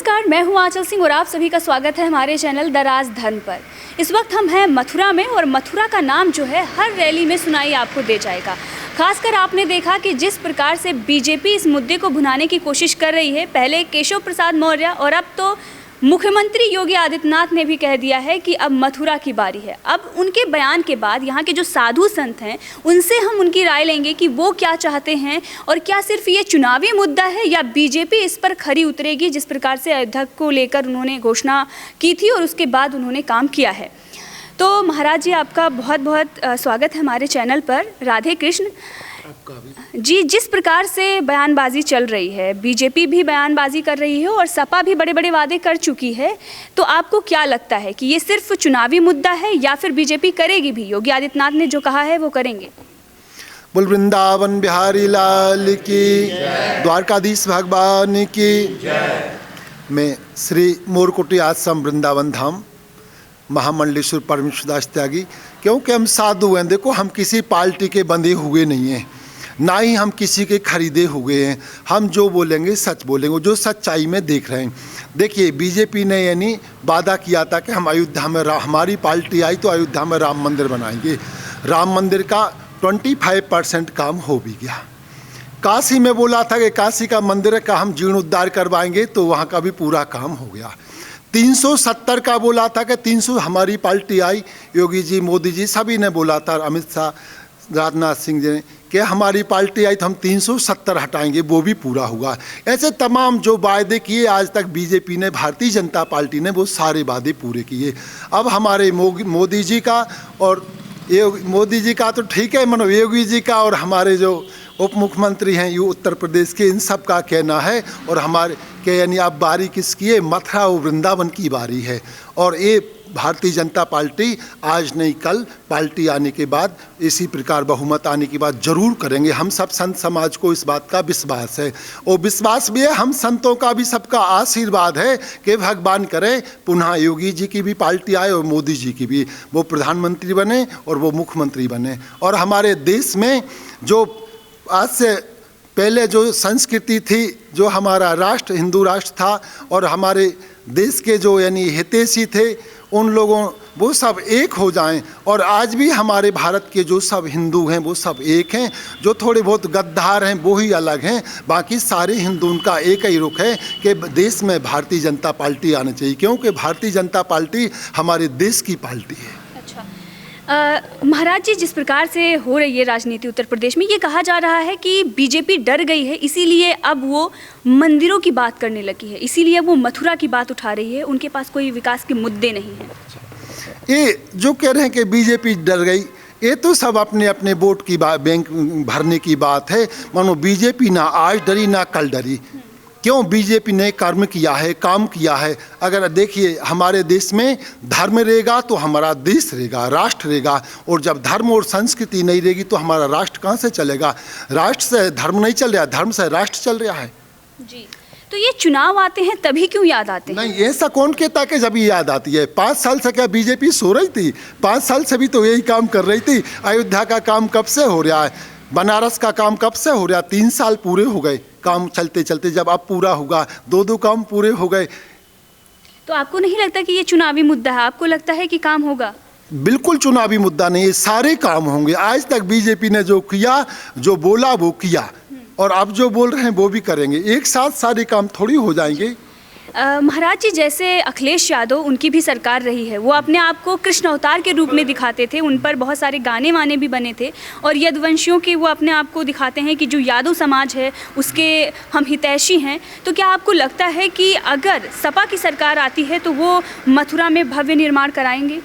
नमस्कार, मैं हूं आंचल सिंह और आप सभी का स्वागत है हमारे चैनल द राजधर्म पर। इस वक्त हम हैं मथुरा में और मथुरा का नाम जो है हर रैली में सुनाई आपको दे जाएगा। खासकर आपने देखा कि जिस प्रकार से बीजेपी इस मुद्दे को भुनाने की कोशिश कर रही है, पहले केशव प्रसाद मौर्य और अब तो मुख्यमंत्री योगी आदित्यनाथ ने भी कह दिया है कि अब मथुरा की बारी है। अब उनके बयान के बाद यहाँ के जो साधु संत हैं उनसे हम उनकी राय लेंगे कि वो क्या चाहते हैं और क्या सिर्फ ये चुनावी मुद्दा है या बीजेपी इस पर खरी उतरेगी, जिस प्रकार से अयोध्या को लेकर उन्होंने घोषणा की थी और उसके बाद उन्होंने काम किया है। तो महाराज जी, आपका बहुत बहुत स्वागत है हमारे चैनल पर। राधे कृष्ण जी। जिस प्रकार से बयानबाजी चल रही है, बीजेपी भी बयानबाजी कर रही है और सपा भी बड़े बड़े वादे कर चुकी है, तो आपको क्या लगता है कि ये सिर्फ चुनावी मुद्दा है या फिर बीजेपी करेगी भी? योगी आदित्यनाथ ने जो कहा है वो करेंगे। बोल वृंदावन बिहारी लाल की, द्वारकाधीश भगवान की। मैं श्री मोरकुटी आश्रम वृंदावन धाम महामंडलेश्वर परमेश्वर दास त्यागी, क्योंकि हम साधु हैं। देखो, हम किसी पार्टी के बंधे हुए नहीं हैं, ना ही हम किसी के खरीदे हुए हैं। हम जो बोलेंगे सच बोलेंगे, जो सच्चाई में देख रहे हैं। देखिए, बीजेपी ने यानी वादा किया था कि हम अयोध्या में हमारी पार्टी आई तो अयोध्या में राम मंदिर बनाएंगे। राम मंदिर का 25% काम हो भी गया। काशी में बोला था कि काशी का मंदिर का हम जीर्णोद्धार करवाएंगे, तो वहाँ का भी पूरा काम हो गया। 370 का बोला था कि 300 हमारी पार्टी आई, योगी जी, मोदी जी सभी ने बोला था, अमित शाह, राजनाथ सिंह जी ने, कि हमारी पार्टी आई तो हम 370 हटाएंगे, वो भी पूरा हुआ। ऐसे तमाम जो वायदे किए आज तक बीजेपी ने, भारतीय जनता पार्टी ने, वो सारे वादे पूरे किए। अब हमारे मोदी जी का और मोदी जी का तो ठीक है, मनो योगी जी का और हमारे जो उप मुख्यमंत्री हैं ये उत्तर प्रदेश के, इन सब का कहना है और हमारे के यानी अब बारी किसकी है? मथुरा और वृंदावन की बारी है। और ये भारतीय जनता पार्टी आज नहीं कल पार्टी आने के बाद, इसी प्रकार बहुमत आने के बाद जरूर करेंगे। हम सब संत समाज को इस बात का विश्वास है और विश्वास भी है, हम संतों का भी सबका आशीर्वाद है कि भगवान करे पुनः योगी जी की भी पार्टी आए और मोदी जी की भी, वो प्रधानमंत्री बने और वो मुख्यमंत्री बने। और हमारे देश में जो आज से पहले जो संस्कृति थी, जो हमारा राष्ट्र हिंदू राष्ट्र था और हमारे देश के जो यानी हितैषी थे, उन लोगों वो सब एक हो जाएं। और आज भी हमारे भारत के जो सब हिंदू हैं वो सब एक हैं। जो थोड़े बहुत गद्दार हैं वो ही अलग हैं, बाकी सारे हिंदू उनका एक ही रुख है कि देश में भारतीय जनता पार्टी आनी चाहिए, क्योंकि भारतीय जनता पार्टी हमारे देश की पार्टी है। महाराज जी, जिस प्रकार से हो रही है राजनीति उत्तर प्रदेश में, ये कहा जा रहा है कि बीजेपी डर गई है, इसीलिए अब वो मंदिरों की बात करने लगी है, इसीलिए वो मथुरा की बात उठा रही है। उनके पास कोई विकास के मुद्दे नहीं हैं। ये जो कह रहे हैं कि बीजेपी डर गई, ये तो सब अपने अपने वोट की बात, बैंक भरने की बात है। मानो बीजेपी ना आज डरी ना कल डरी। क्यों? बीजेपी ने कर्म किया है, काम किया है। अगर देखिए, हमारे देश में धर्म रहेगा तो हमारा देश रहेगा, राष्ट्र रहेगा। और जब धर्म और संस्कृति नहीं रहेगी तो हमारा राष्ट्र कहाँ से चलेगा? राष्ट्र से धर्म नहीं चल रहा, धर्म से राष्ट्र चल रहा है जी। तो ये चुनाव आते हैं तभी क्यों याद आते हैं? नहीं, ऐसा कौन कहता कि जब ये याद आती है? 5 साल से क्या बीजेपी सो रही थी? 5 साल से भी तो यही काम कर रही थी। अयोध्या का काम कब से हो रहा है? बनारस का काम कब से हो रहा? 3 साल पूरे हो गए काम चलते चलते, जब अब पूरा होगा 2 काम पूरे हो गए। तो आपको नहीं लगता कि ये चुनावी मुद्दा है? आपको लगता है कि काम होगा? बिल्कुल चुनावी मुद्दा नहीं, ये सारे काम होंगे। आज तक बीजेपी ने जो किया, जो बोला वो किया, और अब जो बोल रहे हैं वो भी करेंगे। एक साथ सारे काम थोड़ी हो जाएंगे। महाराज जी, जैसे अखिलेश यादव, उनकी भी सरकार रही है, वो अपने आप को कृष्ण अवतार के रूप में दिखाते थे, उन पर बहुत सारे गाने वाने भी बने थे। और यदुवंशियों के वो अपने आप को दिखाते हैं कि जो यादव समाज है उसके हम हितैषी हैं। तो क्या आपको लगता है कि अगर सपा की सरकार आती है तो वो मथुरा में भव्य निर्माण कराएंगे?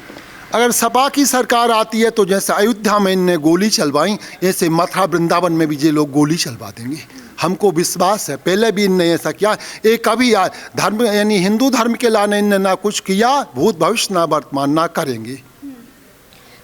अगर सपा की सरकार आती है तो जैसे अयोध्या में इनने गोली चलवाई, ऐसे मथुरा वृंदावन में भी ये लोग गोली चलवा देंगे। हमको विश्वास है, पहले भी इनने ऐसा किया। एक कभी धर्म यानी हिंदू धर्म के लाने इनने ना कुछ किया, भूत भविष्य ना वर्तमान ना करेंगे।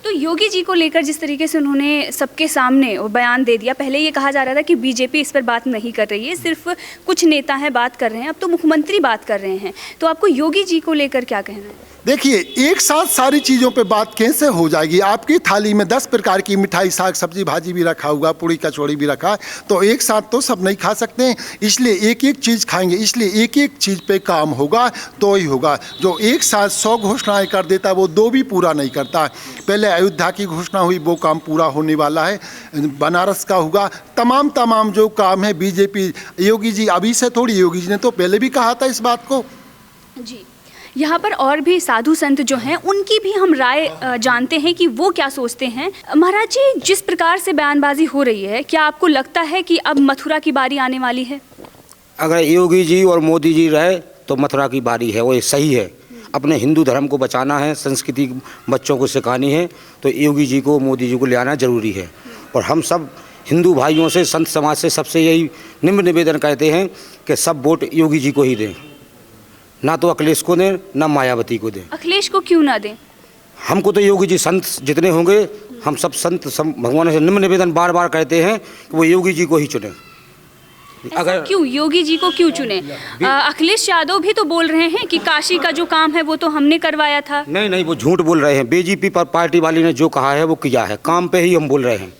तो योगी जी को लेकर जिस तरीके से उन्होंने सबके सामने वो बयान दे दिया, पहले ये कहा जा रहा था कि बीजेपी इस पर बात नहीं कर रही है, सिर्फ कुछ नेता हैं बात कर रहे हैं, अब तो मुख्यमंत्री बात कर रहे हैं, तो आपको योगी जी को लेकर क्या कहना है? देखिए, एक साथ सारी चीज़ों पे बात कैसे हो जाएगी? आपकी थाली में 10 प्रकार की मिठाई, साग सब्जी भाजी भी रखा हुआ, पूड़ी कचौड़ी भी रखा है, तो एक साथ तो सब नहीं खा सकते हैं, इसलिए एक एक चीज़ खाएंगे, इसलिए एक एक चीज़ पे काम होगा तो ही होगा। जो एक साथ 100 घोषणाएं कर देता है वो 2 भी पूरा नहीं करता। पहले अयोध्या की घोषणा हुई, वो काम पूरा होने वाला है, बनारस का होगा, तमाम जो काम है बीजेपी, योगी जी अभी से थोड़ी, योगी जी ने तो पहले भी कहा था इस बात को। जी, यहाँ पर और भी साधु संत जो हैं उनकी भी हम राय जानते हैं कि वो क्या सोचते हैं। महाराज जी, जिस प्रकार से बयानबाजी हो रही है, क्या आपको लगता है कि अब मथुरा की बारी आने वाली है? अगर योगी जी और मोदी जी रहे तो मथुरा की बारी है, वो ये सही है। अपने हिंदू धर्म को बचाना है, संस्कृति बच्चों को सिखानी है, तो योगी जी को, मोदी जी को ले आना जरूरी है। और हम सब हिंदू भाइयों से, संत समाज से सबसे यही निम्न निवेदन कहते हैं कि सब वोट योगी जी को ही दें, ना तो अखिलेश को दें, ना मायावती को दें। अखिलेश को क्यों ना दें? हमको तो योगी जी, संत जितने होंगे, हम सब संत भगवान से निम्न निवेदन बार बार कहते हैं कि वो योगी जी को ही चुने। अगर क्यों योगी जी को क्यों चुने? अखिलेश यादव भी तो बोल रहे हैं कि काशी का जो काम है वो तो हमने करवाया था। नहीं, वो झूठ बोल रहे हैं। बीजेपी पर पार्टी वाली ने जो कहा है वो किया है, काम पे ही हम बोल रहे हैं।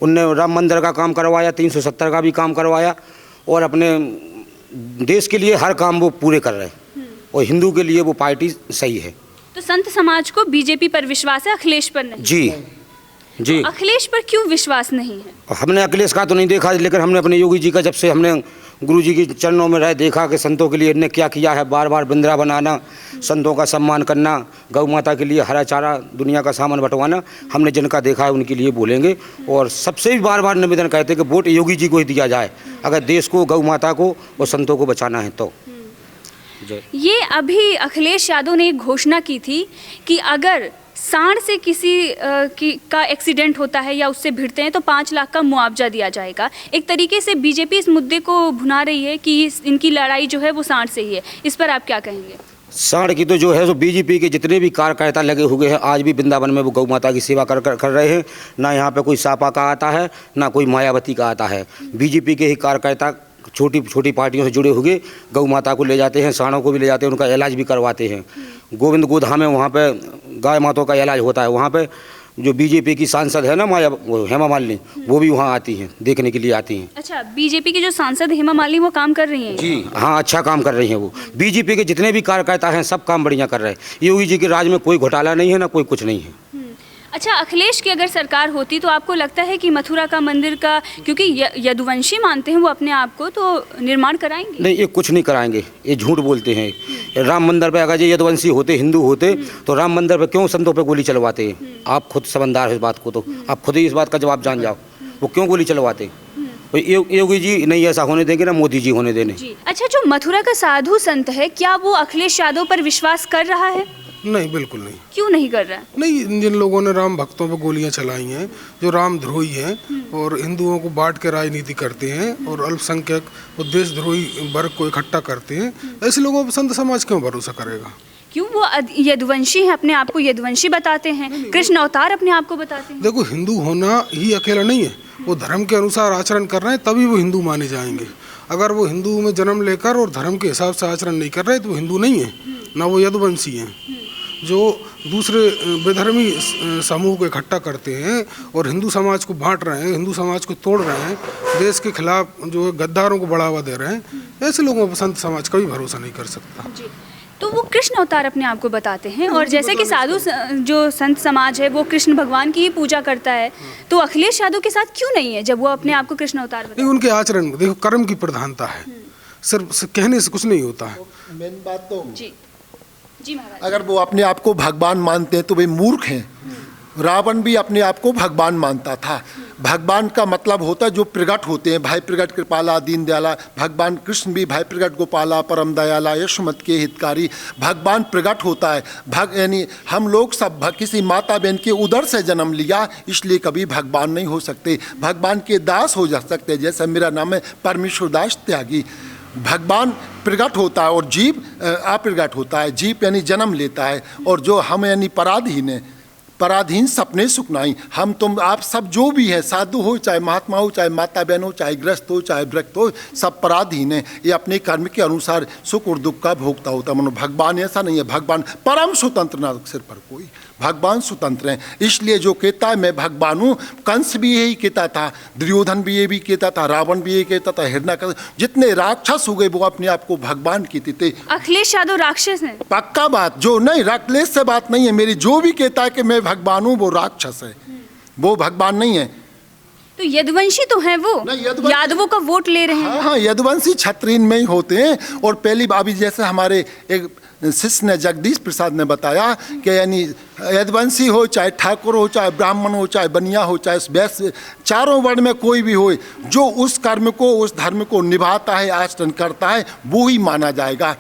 उनने राम मंदिर का काम करवाया, 370 का भी काम करवाया, और अपने देश के लिए हर काम वो पूरे कर रहे हैं, और हिंदू के लिए वो पार्टी सही है। तो संत समाज को बीजेपी पर विश्वास है, अखिलेश पर नहीं? जी। अखिलेश पर क्यों विश्वास नहीं है? हमने अखिलेश का तो नहीं देखा, लेकिन हमने अपने योगी जी का, जब से हमने गुरु जी के चरणों में रह देखा कि संतों के लिए इन्हें क्या किया है, बार बार बिंद्रा बनाना, संतों का सम्मान करना, गौ माता के लिए हरा चारा, दुनिया का सामान बंटवाना, हमने जिनका देखा है उनके लिए बोलेंगे। और सबसे भी बार बार निवेदन कहते हैं कि वोट योगी जी को ही दिया जाए, अगर देश को, गौ माता को और संतों को बचाना है तो। ये अभी अखिलेश यादव ने एक घोषणा की थी कि अगर सांड से किसी का एक्सीडेंट होता है या उससे भिड़ते हैं तो 5 लाख का मुआवजा दिया जाएगा। एक तरीके से बीजेपी इस मुद्दे को भुना रही है कि इनकी लड़ाई जो है वो सांड से ही है। इस पर आप क्या कहेंगे? सांड की तो जो है सो बीजेपी के जितने भी कार्यकर्ता लगे हुए हैं, आज भी वृंदावन में वो गौ माता की सेवा कर रहे हैं। ना यहाँ पे कोई सापा का आता है, ना कोई मायावती का आता है। बीजेपी के ही कार्यकर्ता छोटी पार्टियों से जुड़े हुए गौ माता को ले जाते हैं, सांडों को भी ले जाते हैं, उनका इलाज भी करवाते हैं। गोविंद गोधाम है, वहाँ पे गाय मातों का इलाज होता है। वहाँ पे जो बीजेपी की सांसद है ना हेमा मालिनी, वो भी वहाँ आती हैं, देखने के लिए आती हैं। अच्छा, बीजेपी की जो सांसद हेमा मालिनी वो काम कर रही हैं? जी हाँ, अच्छा काम कर रही हैं वो। बीजेपी के जितने भी कार्यकर्ता हैं सब काम बढ़िया कर रहे हैं। योगी जी के राज में कोई घोटाला नहीं है, ना कोई कुछ नहीं है। अच्छा, अखिलेश की अगर सरकार होती तो आपको लगता है कि मथुरा का मंदिर का, क्योंकि यदुवंशी मानते हैं वो अपने आप को, तो निर्माण कराएंगे? नहीं, ये कुछ नहीं कराएंगे, ये झूठ बोलते हैं। राम मंदिर पे अगर ये यदुवंशी होते, हिंदू होते, तो राम मंदिर पे क्यों संतों पे गोली चलवाते हैं? आप खुद समझदार हो इस बात को, तो आप खुद ही इस बात का जवाब जान जाओ, वो क्यों गोली चलवाते? योगी जी नहीं ऐसा होने देंगे, ना मोदी जी होने देने। अच्छा, जो मथुरा का साधु संत है, क्या वो अखिलेश यादव पर विश्वास कर रहा है? नहीं, बिल्कुल नहीं। क्यों नहीं कर रहा है? नहीं, जिन लोगों ने राम भक्तों पर गोलियां चलाई हैं, जो रामद्रोही हैं और हिंदुओं को बांट के राजनीति करते हैं और अल्पसंख्यक और देशद्रोही वर्ग को इकट्ठा करते हैं, ऐसे लोगों पर संत समाज क्यों भरोसा करेगा? क्यों? वो यदुवंशी हैं, अपने आप को यदुवंशी बताते हैं, कृष्ण अवतार अपने आप को बताते हैं। देखो, हिंदू होना ही अकेला नहीं है, वो धर्म के अनुसार आचरण कर रहे हैं तभी वो हिंदू माने जाएंगे। अगर वो हिंदू में जन्म लेकर और धर्म के हिसाब से आचरण नहीं कर रहे तो वो हिंदू नहीं है, ना वो यदुवंशी हैं। जो दूसरे बेधर्मी समूह को इकट्ठा करते हैं और हिंदू समाज को बांट रहे हैं, हिंदू समाज को तोड़ रहे हैं, देश के खिलाफ जो गद्दारों को बढ़ावा दे रहे हैं, ऐसे लोगों पर संत समाज कभी भरोसा नहीं कर सकता। जी, तो वो कृष्ण अवतार अपने आप को बताते हैं, और जैसे कि साधु जो संत समाज है वो कृष्ण भगवान की ही पूजा करता है, तो अखिलेश यादव के साथ क्यों नहीं है जब वो अपने आप को कृष्ण अवतार बताते हैं? उनके आचरण में देखो, कर्म की प्रधानता है, सिर्फ कहने से कुछ नहीं होता है। मेन बात तो जी महाराज, अगर वो अपने आप को भगवान मानते हैं तो वे मूर्ख हैं। रावण भी अपने आप को भगवान मानता था। भगवान का मतलब होता है जो प्रगट होते हैं, भाई प्रगट कृपाला दीन दयाला। भगवान कृष्ण भी भाई प्रगट गोपाला परम दयाला यशोमत के हितकारी। भगवान प्रगट होता है। यानी हम लोग सब किसी माता बहन के उदर से जन्म लिया, इसलिए कभी भगवान नहीं हो सकते। भगवान के दास हो जा सकते, जैसे मेरा नाम है परमेश्वर दास त्यागी। भगवान प्रगट होता है और जीव अप्रगट होता है। जीव यानी जन्म लेता है, और जो हम यानी पराधीन है, पराधीन सपने सुखनाई। हम तुम आप सब जो भी है, साधु हो चाहे महात्मा हो चाहे माता बहन हो चाहे ग्रस्त हो चाहे व्रक्त हो, सब पराधीन है। ये अपने कर्म के अनुसार सुख और दुख का भोगता होता। मनो भगवान ऐसा नहीं है, भगवान परम स्वतंत्र, ना सिर पर कोई, भगवान स्वतंत्र हैं। इसलिए जो कहता है मैं भगवान हूँ, कंस भी यही कहता था, दुर्योधन भी ये भी कहता था, रावण भी ये कहता था, हिरण्यकश्यप, जितने राक्षस हो गए वो अपने आप को भगवान कहते थे। अखिलेश यादव राक्षस हैं? पक्का बात, जो नहीं राक्षस से बात नहीं है मेरी, जो भी कहता है कि मैं भगवान हूँ वो राक्षस है, वो भगवान नहीं है। तो यदुवंशी तो हैं वो, यादवों का वोट ले रहे हैं। हाँ, यदुवंशी क्षत्रिय में ही होते हैं। और पहली अभी जैसे हमारे एक शिष्य ने, जगदीश प्रसाद ने बताया कि यानी यदुवंशी हो चाहे ठाकुर हो चाहे ब्राह्मण हो चाहे बनिया हो चाहे वैश्य, चारों वर्ण में कोई भी हो, जो उस कर्म को उस धर्म को निभाता है, आचरण करता है, वो ही माना जाएगा।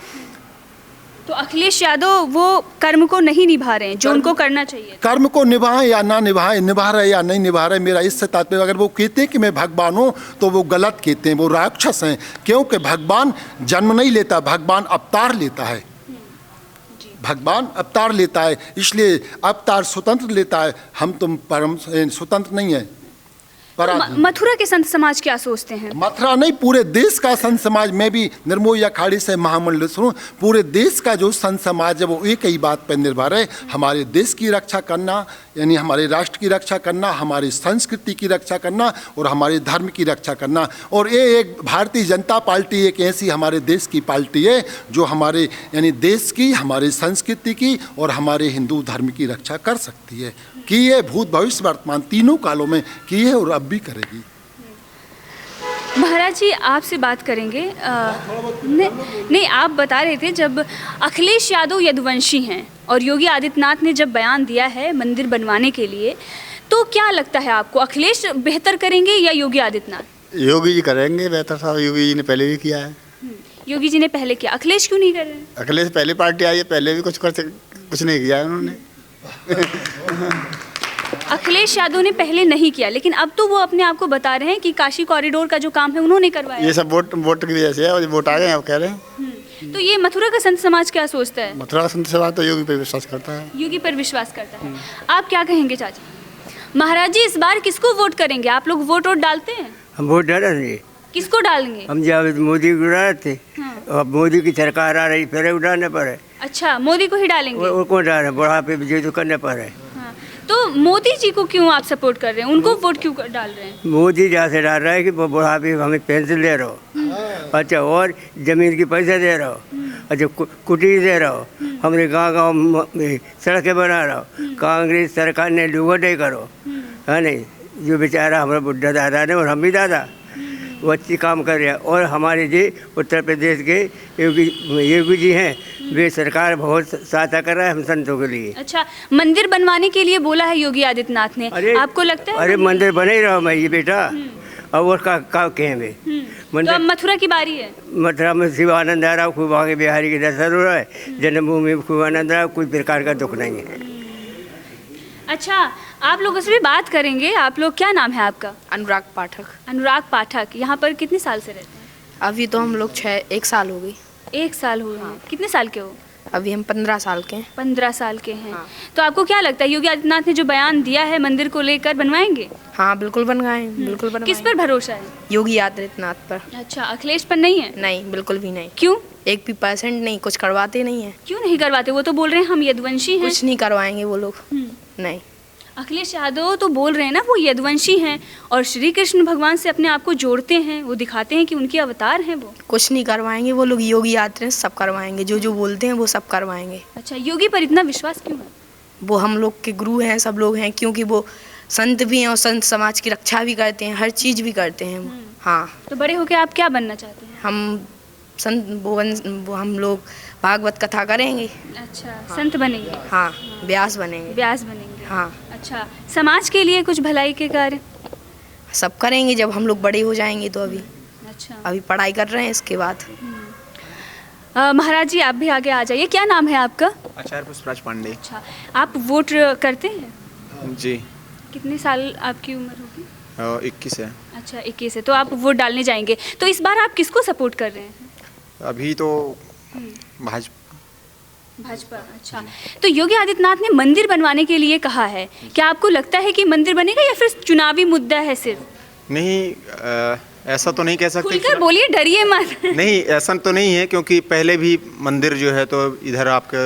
तो अखिलेश यादव वो कर्म को नहीं निभा रहे हैं जो उनको करना चाहिए। कर्म को निभाएं या ना निभाएं, निभा रहे या नहीं निभा रहे, मेरा इससे तात्पर्य, अगर वो कहते हैं कि मैं भगवान हूँ तो वो गलत कहते हैं, वो राक्षस हैं। क्योंकि भगवान जन्म नहीं लेता, भगवान अवतार लेता है, भगवान अवतार लेता है, इसलिए अवतार स्वतंत्र लेता है। हम तुम परम स्वतंत्र नहीं है। मथुरा के संत समाज क्या सोचते हैं? मथुरा नहीं, पूरे देश का संत समाज, मैं भी निर्मोही अखाड़े से महामंडल सुनूं, पूरे देश का जो संत समाज है वो एक ही बात पर निर्भर है, हमारे देश की रक्षा करना, यानी हमारे राष्ट्र की रक्षा करना, हमारी संस्कृति की रक्षा करना और हमारे धर्म की रक्षा करना। और ये एक भारतीय जनता पार्टी एक ऐसी हमारे देश की पार्टी है जो हमारे यानी देश की, हमारी संस्कृति की और हमारे हिंदू धर्म की रक्षा कर सकती है, की है भूत भविष्य वर्तमान तीनों कालों में की है और अब भी करेगी। महाराज जी आपसे बात करेंगे। नहीं, आप बता रहे थे जब अखिलेश यादव यदुवंशी हैं और योगी आदित्यनाथ ने जब बयान दिया है मंदिर बनवाने के लिए, तो क्या लगता है आपको, अखिलेश बेहतर करेंगे या योगी आदित्यनाथ? योगी जी करेंगे बेहतर, साहब योगी जी ने पहले भी किया है। योगी जी ने पहले किया, अखिलेश क्यों नहीं कर रहे हैं? अखिलेश पहली पार्टी आई है, पहले भी कुछ नहीं किया है उन्होंने। अखिलेश यादव ने पहले नहीं किया, लेकिन अब तो वो अपने आप को बता रहे हैं कि काशी कॉरिडोर का जो काम है उन्होंने करवाया। ये सब वोट की वजह से है, और वोट आ गए हैं, आप कह रहे हैं। तो ये मथुरा का संत समाज क्या सोचता है? मथुरा का संत समाज तो योगी पर विश्वास करता है। योगी पर विश्वास करता है। आप क्या कहेंगे चाचा? महाराज जी इस बार किसको वोट करेंगे? आप लोग वोट डालते हैं? हम वोट डालेंगे। किसको डालेंगे? हम जब मोदी को उड़ा रहे थे, अब मोदी की सरकार आ रही, फिर उड़ाने पर है। अच्छा, मोदी को ही डालेंगे? वो कौन डाल रहे, बुढ़ापे विजय तो करने पर है। हाँ, तो मोदी जी को क्यों आप सपोर्ट कर रहे हैं? उनको वोट क्यों डाल रहे हैं? मोदी जहाँ से डाल रहा है कि वो बुढ़ापे हमें पेंशन दे रहे हो, अच्छा, और जमीन के पैसे दे रहे हो, अच्छा, कुटीर दे रहे हो, हमारे गाँव में सड़कें बना रहे हो। कांग्रेस सरकार ने लोगों नहीं करो, है नहीं, जो बेचारा हमारा बुढ़ा दादा ने और हम भी दादा, वो अच्छी काम कर रहे हैं। और हमारे जी उत्तर प्रदेश के योगी जी हैं, वे सरकार बहुत सहायता कर रहा है हम संतों के लिए। अच्छा, मंदिर बनवाने के लिए बोला है योगी आदित्यनाथ ने, आपको लगता है? अरे मंदिर बने ही रहो मैं ये बेटा, अब और का कहें वे तो अब मथुरा की बारी है। मथुरा में शिव आनंद आ रहा है, खूब आगे बिहारी के दर्शन हो रहा है, जन्मभूमि में खूब आनंद आ रहा है, कोई प्रकार का दुख नहीं है। अच्छा, आप लोगों से भी बात करेंगे। आप लोग, क्या नाम है आपका? अनुराग पाठक। अनुराग पाठक, यहाँ पर कितने साल से रहते हैं? अभी तो हम लोग 1 साल हो गई। 1 साल हुए हैं। कितने साल के हो? अभी हम 15 साल के हैं। 15 साल के हैं। हाँ। तो आपको क्या लगता है योगी आदित्यनाथ ने जो बयान दिया है मंदिर को लेकर, बनवाएंगे? हाँ बिल्कुल बनवाएं, बिल्कुल बनवाएं। किस पर भरोसा है? योगी आदित्यनाथ पर। अच्छा, अखिलेश पर नहीं है? नहीं, बिल्कुल भी नहीं। क्यों? 1 भी % नहीं, कुछ करवाते नहीं है। क्यों नहीं करवाते? वो तो बोल रहे हैं हम यदुवंशी हैं। कुछ नहीं करवाएंगे वो लोग, नहीं। अखिलेश यादव तो बोल रहे हैं ना वो यदुवंशी हैं और श्री कृष्ण भगवान से अपने आप को जोड़ते हैं, वो दिखाते हैं कि उनके अवतार हैं वो। कुछ नहीं करवाएंगे वो लोग, योगी आदित्यनाथ सब करवाएंगे, जो जो बोलते हैं वो सब करवाएंगे। अच्छा, योगी पर इतना विश्वास क्यों है? वो हम लोग के गुरु हैं, सब लोग हैं, क्योंकि वो संत भी हैं और संत समाज की रक्षा भी करते हैं, हर चीज़ भी करते हैं। हाँ। तो बड़े होके आप क्या बनना चाहते हैं? हम संत वो हम लोग भागवत कथा करेंगे। अच्छा, संत बनेंगे? हाँ, व्यास बनेंगे। व्यास बनेंगे, हाँ। अच्छा, समाज के लिए कुछ भलाई के कार्य सब करेंगे जब हम लोग बड़े हो जाएंगे तो। अच्छा, अभी पढ़ाई कर रहे हैं, इसके बाद। महाराज जी आप भी आगे आ जाइए। क्या नाम है आपका? आचार्य पुष्पराज पांडे। अच्छा, आप वोट करते हैं? जी। कितने साल आपकी उम्र होगी? 21 है। अच्छा, 21 है, तो आप वोट डालने जाएंगे। तो इस बार आप किसको सपोर्ट कर रहे हैं? अभी तो भाजपा। भाजपा, अच्छा। तो योगी आदित्यनाथ ने मंदिर बनवाने के लिए कहा है, क्या आपको लगता है कि मंदिर बनेगा या फिर चुनावी मुद्दा है सिर्फ? नहीं, ऐसा तो नहीं कह सकते। खुलकर बोलिए, डरिए मत। नहीं, ऐसा तो नहीं है, क्योंकि पहले भी मंदिर जो है तो इधर आपका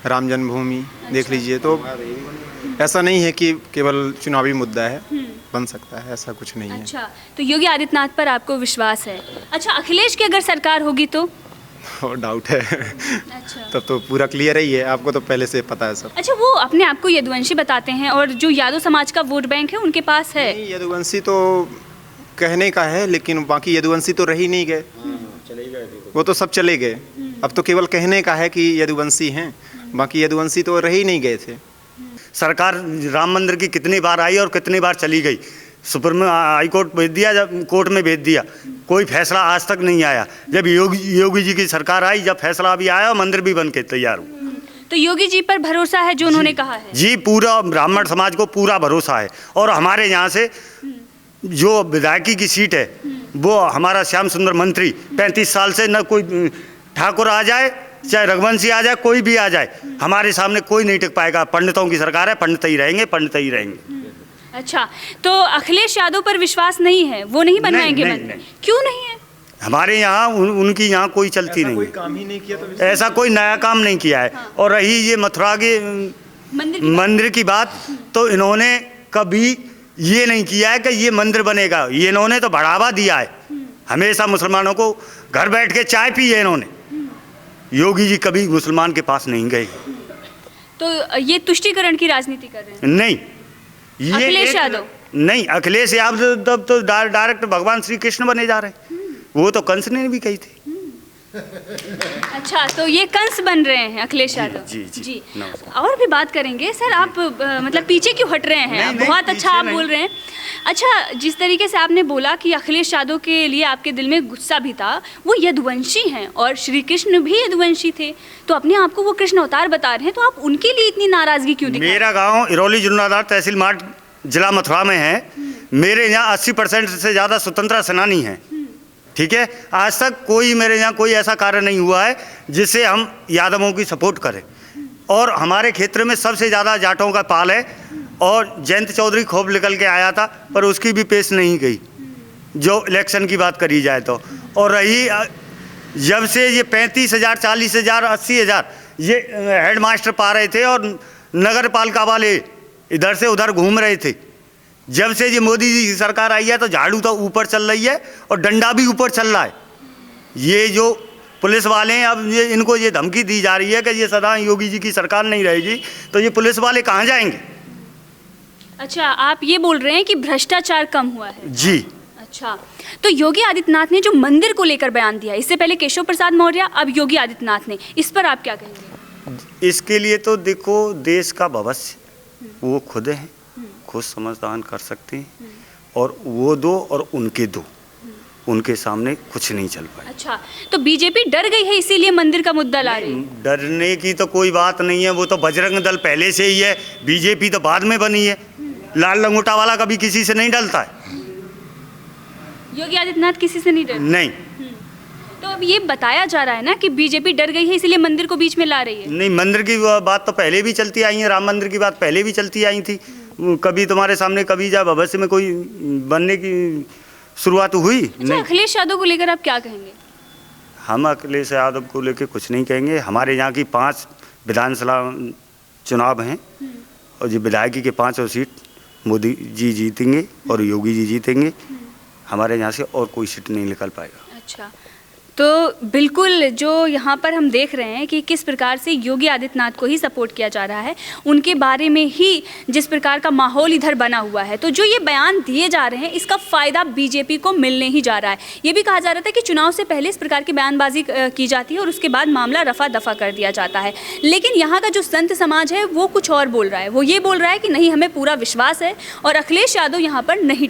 राम जन्मभूमि देख लीजिए, तो ऐसा नहीं है कि केवल चुनावी मुद्दा है, बन सकता है, ऐसा कुछ नहीं है। अच्छा, तो योगी आदित्यनाथ पर आपको विश्वास है। अच्छा, अखिलेश की अगर सरकार होगी तो? और डाउट है। अच्छा। तब तो पूरा क्लियर ही है, आपको तो पहले से पता है सब। अच्छा, वो अपने आप को यदुवंशी बताते हैं और जो यादव समाज का वोट बैंक है उनके पास है। नहीं, यदुवंशी तो कहने का है, लेकिन बाकी यदुवंशी तो रही नहीं गए, वो तो सब चले गए। अब तो केवल कहने का है कि यदुवंशी हैं, बाकी यदुवंशी तो रही नहीं गए थे। सरकार राम मंदिर की कितनी बार आई और कितनी बार चली गई, सुप्रीम हाई कोर्ट भेज दिया, जब कोर्ट में भेज दिया, कोई फैसला आज तक नहीं आया। जब योगी जी की सरकार आई, जब फैसला भी आया, मंदिर भी बन के तैयार हुआ। तो योगी जी पर भरोसा है जो उन्होंने कहा है? जी, पूरा ब्राह्मण समाज को पूरा भरोसा है। और हमारे यहाँ से जो विधायकी की सीट है, वो हमारा श्याम सुंदर मंत्री 35 साल से, न कोई ठाकुर आ जाए चाहे रघुवंशी आ जाए, कोई भी आ जाए, हमारे सामने कोई नहीं टिक पाएगा। पंडितों की सरकार है, पंडित ही रहेंगे, पंडित ही रहेंगे। अच्छा, तो अखिलेश यादव पर विश्वास नहीं है, वो नहीं बनवाएंगे मंदिर? क्यों नहीं है? हमारे यहाँ उनकी यहाँ कोई चलती नहीं, कोई काम ही नहीं किया, तो ऐसा कोई नया काम नहीं किया है। और रही ये मथुरा के मंदिर की बात, तो इन्होंने कभी ये नहीं किया है कि ये मंदिर बनेगा। ये इन्होंने तो बढ़ावा दिया है, हमेशा मुसलमानों को घर बैठ के चाय पी है इन्होंने। योगी जी कभी मुसलमान के पास नहीं गए। तो ये तुष्टीकरण की राजनीति कर रहे हैं? नहीं, ये अखिलेश यादव नहीं, अखिलेश यादव तब तो डायरेक्ट भगवान श्री कृष्ण बने जा रहे हैं। वो तो कंस ने भी कही थी। अच्छा, तो ये कंस बन रहे हैं अखिलेश यादव? जी। और भी बात करेंगे सर, आप मतलब पीछे क्यों हट रहे हैं? बहुत अच्छा आप बोल रहे हैं। अच्छा, जिस तरीके से आपने बोला कि अखिलेश यादव के लिए आपके दिल में गुस्सा भी था, वो यदुवंशी हैं और श्री कृष्ण भी यदुवंशी थे, तो अपने आप को वो कृष्ण अवतार बता रहे हैं, तो आप उनके लिए इतनी नाराजगी क्यों दिखा? मेरा गाँव इरौली जुन्नादार तहसील मार्ट जिला मथुरा में है। मेरे यहाँ 80% से ज़्यादा स्वतंत्रता सेनानी हैं, ठीक है। आज तक कोई मेरे यहाँ कोई ऐसा कार्य नहीं हुआ है जिससे हम यादवों की सपोर्ट करें। और हमारे क्षेत्र में सबसे ज़्यादा जाटों का पाल है, और जयंत चौधरी खूब निकल के आया था, पर उसकी भी पेश नहीं गई, जो इलेक्शन की बात करी जाए तो। और रही जब से ये 35,000, 40,000, 80,000 ये हेडमास्टर पा रहे थे, और नगर पालिका वाले इधर से उधर घूम रहे थे। जब से ये मोदी जी की सरकार आई है, तो झाड़ू तो ऊपर चल रही है और डंडा भी ऊपर चल रहा है। ये जो पुलिस वाले हैं, अब ये इनको ये धमकी दी जा रही है कि ये सदा योगी जी की सरकार नहीं रहेगी, तो ये पुलिस वाले कहाँ जाएंगे? अच्छा, आप ये बोल रहे हैं कि भ्रष्टाचार कम हुआ है? जी। अच्छा, तो योगी आदित्यनाथ ने जो मंदिर को लेकर बयान दिया, इससे पहले केशव प्रसाद मौर्य, अब योगी आदित्यनाथ ने, इस पर आप क्या कहेंगे? इसके लिए तो देखो, देश का भविष्य वो खुद हैं, खुद समझदान कर सकते हैं, और वो दो और उनके दो, उनके सामने कुछ नहीं चल पाए। अच्छा, तो बीजेपी डर गई है इसीलिए मंदिर का मुद्दा ला रही है? डरने की तो कोई बात नहीं है, वो तो बजरंग दल पहले से ही है, बीजेपी तो बाद में बनी है। लाल लंगोटा वाला कभी किसी से नहीं डरता है। योगी आदित्यनाथ किसी से नहीं डरते? नहीं। तो अब ये बताया जा रहा है ना कि बीजेपी डर गई है इसीलिए मंदिर को बीच में ला रही है। नहीं, मंदिर की बात तो पहले भी चलती आई है, राम मंदिर की बात पहले भी चलती आई थी। कभी तुम्हारे सामने कभी जब भविष्य में कोई बनने की शुरुआत हुई? अच्छा, नहीं। अखिलेश यादव को लेकर आप क्या कहेंगे? हम अखिलेश यादव को लेकर कुछ नहीं कहेंगे। हमारे यहाँ की 5 विधानसभा चुनाव हैं, और ये विधायकी के 5 सीट मोदी जी जीतेंगे और योगी जी जीतेंगे। हमारे यहाँ से और कोई सीट नहीं निकल पाएगा। अच्छा, तो बिल्कुल जो यहाँ पर हम देख रहे हैं कि किस प्रकार से योगी आदित्यनाथ को ही सपोर्ट किया जा रहा है, उनके बारे में ही जिस प्रकार का माहौल इधर बना हुआ है, तो जो ये बयान दिए जा रहे हैं इसका फ़ायदा बीजेपी को मिलने ही जा रहा है। ये भी कहा जा रहा था कि चुनाव से पहले इस प्रकार की बयानबाजी की जाती है और उसके बाद मामला रफा दफा कर दिया जाता है। लेकिन यहाँ का जो संत समाज है वो कुछ और बोल रहा है। वो ये बोल रहा है कि नहीं, हमें पूरा विश्वास है और अखिलेश यादव यहाँ पर नहीं